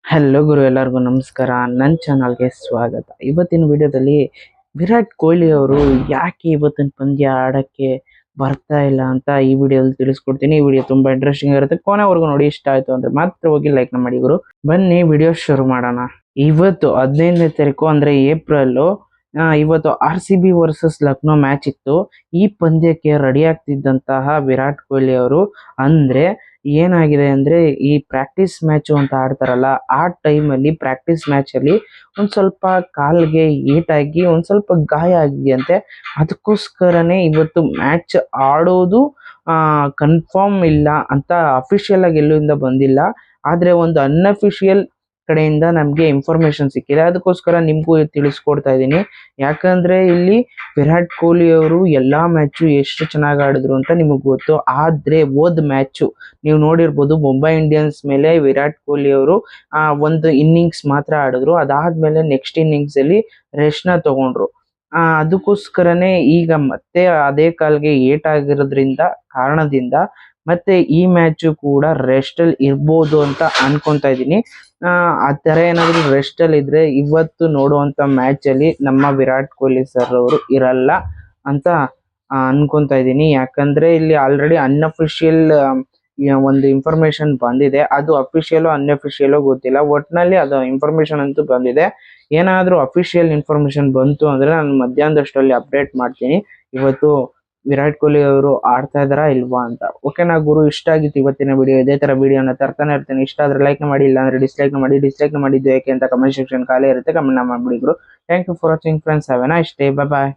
Hello ಗುರು, ಎಲ್ಲರಿಗೂ ನಮಸ್ಕಾರ. ನನ್ನ ಚಾನಲ್ಗೆ ಸ್ವಾಗತ. ಇವತ್ತಿನ ವಿಡಿಯೋದಲ್ಲಿ ವಿರಾಟ್ ಕೊಹ್ಲಿ ಅವರು ಯಾಕೆ ಇವತ್ತಿನ ಪಂದ್ಯ ಆಡಕ್ಕೆ ಬರ್ತಾ ಇಲ್ಲ ಅಂತ ಈ ವಿಡಿಯೋದಲ್ಲಿ ತಿಳಿಸ್ಕೊಡ್ತೀನಿ. ಈ ವಿಡಿಯೋ ತುಂಬಾ ಇಂಟ್ರೆಸ್ಟಿಂಗ್ ಇರುತ್ತೆ, ಕೊನೆವರೆಗೂ ನೋಡಿ. ಇಷ್ಟ ಆಯ್ತು ಅಂದ್ರೆ ಮಾತ್ರ ಹೋಗಿ ಲೈಕ್ ಮಾಡಿ ಗುರು. ಬನ್ನಿ ವಿಡಿಯೋ ಶುರು ಮಾಡೋಣ. ಇವತ್ತು 15ನೇ ತಾರೀಕು ಅಂದ್ರೆ ಏಪ್ರಿಲ್, ಇವತ್ತು RCB ವರ್ಸಸ್ ಲಕ್ನೋ ಮ್ಯಾಚ್ ಇತ್ತು. ಈ ಪಂದ್ಯಕ್ಕೆ ರೆಡಿ ಆಗ್ತಿದ್ದಂತಹ ವಿರಾಟ್ ಕೊಹ್ಲಿ ಅವರು ಅಂದ್ರೆ ಏನಾಗಿದೆ ಅಂದ್ರೆ, ಈ ಪ್ರಾಕ್ಟೀಸ್ ಮ್ಯಾಚ್ ಅಂತ ಆಡ್ತಾರಲ್ಲ, ಆ ಟೈಮಲ್ಲಿ ಪ್ರಾಕ್ಟೀಸ್ ಮ್ಯಾಚ್ ಅಲ್ಲಿ ಒಂದ್ ಸ್ವಲ್ಪ ಕಾಲ್ಗೆ ಏಟಾಗಿ ಒಂದ್ ಸ್ವಲ್ಪ ಗಾಯ ಆಗಿದೆಯಂತೆ. ಅದಕ್ಕೋಸ್ಕರನೇ ಇವತ್ತು ಮ್ಯಾಚ್ ಆಡೋದು ಕನ್ಫರ್ಮ್ ಇಲ್ಲ ಅಂತ ಅಫಿಷಿಯಲ್ ಆಗಿ ಎಲ್ಲಿಂದ ಬಂದಿಲ್ಲ. ಆದ್ರೆ ಒಂದು ಅನ್ಅಫಿಷಿಯಲ್ ಕಡೆಯಿಂದ ನಮ್ಗೆ ಇನ್ಫಾರ್ಮೇಶನ್ ಸಿಕ್ಕಿದೆ, ಅದಕ್ಕೋಸ್ಕರ ನಿಮ್ಗೂ ತಿಳಿಸ್ಕೊಡ್ತಾ ಇದ್ದೀನಿ. ಯಾಕಂದ್ರೆ ಇಲ್ಲಿ ವಿರಾಟ್ ಕೊಹ್ಲಿ ಅವರು ಎಲ್ಲಾ ಮ್ಯಾಚು ಎಷ್ಟು ಚೆನ್ನಾಗಿ ಆಡಿದ್ರು ಅಂತ ನಿಮಗ್ ಗೊತ್ತು. ಆದ್ರೆ ಹೋದ್ ಮ್ಯಾಚು ನೀವು ನೋಡಿರ್ಬೋದು, ಮುಂಬೈ ಇಂಡಿಯನ್ಸ್ ಮೇಲೆ ವಿರಾಟ್ ಕೊಹ್ಲಿ ಅವರು ಒಂದು ಇನ್ನಿಂಗ್ಸ್ ಮಾತ್ರ ಆಡಿದ್ರು. ಅದಾದ್ಮೇಲೆ ನೆಕ್ಸ್ಟ್ ಇನ್ನಿಂಗ್ಸ್ ಅಲ್ಲಿ ರೆಸ್ಟ್ ನ ತಗೊಂಡ್ರು. ಅದಕ್ಕೋಸ್ಕರನೇ ಈಗ ಮತ್ತೆ ಅದೇ ಕಾಲ್ಗೆ ಏಟಾಗಿರೋದ್ರಿಂದ ಕಾರಣದಿಂದ ಮತ್ತೆ ಈ ಮ್ಯಾಚು ಕೂಡ ರೆಸ್ಟ್ ಅಲ್ಲಿ ಇರ್ಬೋದು ಅಂತ ಅನ್ಕೊಂತಾ ಇದ್ದೀನಿ. ಆ ತರ ಏನಾದ್ರು ರೆಸ್ಟ್ ಅಲ್ಲಿ ಇದ್ರೆ ಇವತ್ತು ನೋಡುವಂತ ಮ್ಯಾಚ್ ಅಲ್ಲಿ ನಮ್ಮ ವಿರಾಟ್ ಕೊಹ್ಲಿ ಸರ್ ಅವರು ಇರಲ್ಲ ಅಂತ ಅನ್ಕೊಂತಾ ಇದ್ದೀನಿ. ಯಾಕಂದ್ರೆ ಇಲ್ಲಿ ಆಲ್ರೆಡಿ ಅನ್ಅಫಿಷಿಯಲ್ ಒಂದು ಇನ್ಫಾರ್ಮೇಶನ್ ಬಂದಿದೆ. ಅದು ಅಫಿಷಿಯಲ್ ಅನ್ಅಫಿಷಿಯಲ್ ಗೊತ್ತಿಲ್ಲ, ಒಟ್ನಲ್ಲಿ ಅದು ಇನ್ಫಾರ್ಮೇಶನ್ ಅಂತೂ ಬಂದಿದೆ. ಏನಾದ್ರೂ ಅಫಿಷಿಯಲ್ ಇನ್ಫಾರ್ಮೇಶನ್ ಬಂತು ಅಂದ್ರೆ ನಾನು ಮಧ್ಯಾಹ್ನದಷ್ಟರಲ್ಲಿ ಅಪ್ಡೇಟ್ ಮಾಡ್ತೀನಿ ಇವತ್ತು ವಿರಾಟ್ ಕೊಹ್ಲಿ ಅವರು ಆಡ್ತಾ ಇದಾರಾ ಇಲ್ವಾ ಅಂತ. ಓಕೆನಾ ಗುರು, ಇಷ್ಟ ಆಗಿತ್ತು ಇವತ್ತಿನ ವಿಡಿಯೋ. ಇದೇ ತರ ವಿಡಿಯೋನ ತರ್ತಾನೆ ಇರ್ತೀನಿ. ಇಷ್ಟ ಆದ್ರೆ ಲೈಕ್ ಮಾಡಿ, ಇಲ್ಲ ಅಂದ್ರೆ ಡಿಸ್ಲೈಕ್ ಮಾಡಿ. ಡಿಸ್ಲೈಕ್ ಮಾಡಿದ್ದು ಯಾಕೆ ಅಂತ ಕಮೆಂಟ್ ಸೆಕ್ಷನ್ ಖಾಲಿ ಇರುತ್ತೆ, ಕಮೆಂಟ್ ಮಾಡ್ಬಿಡಿ ಗುರು. Thank you for watching friends. Have a nice day. Bye bye.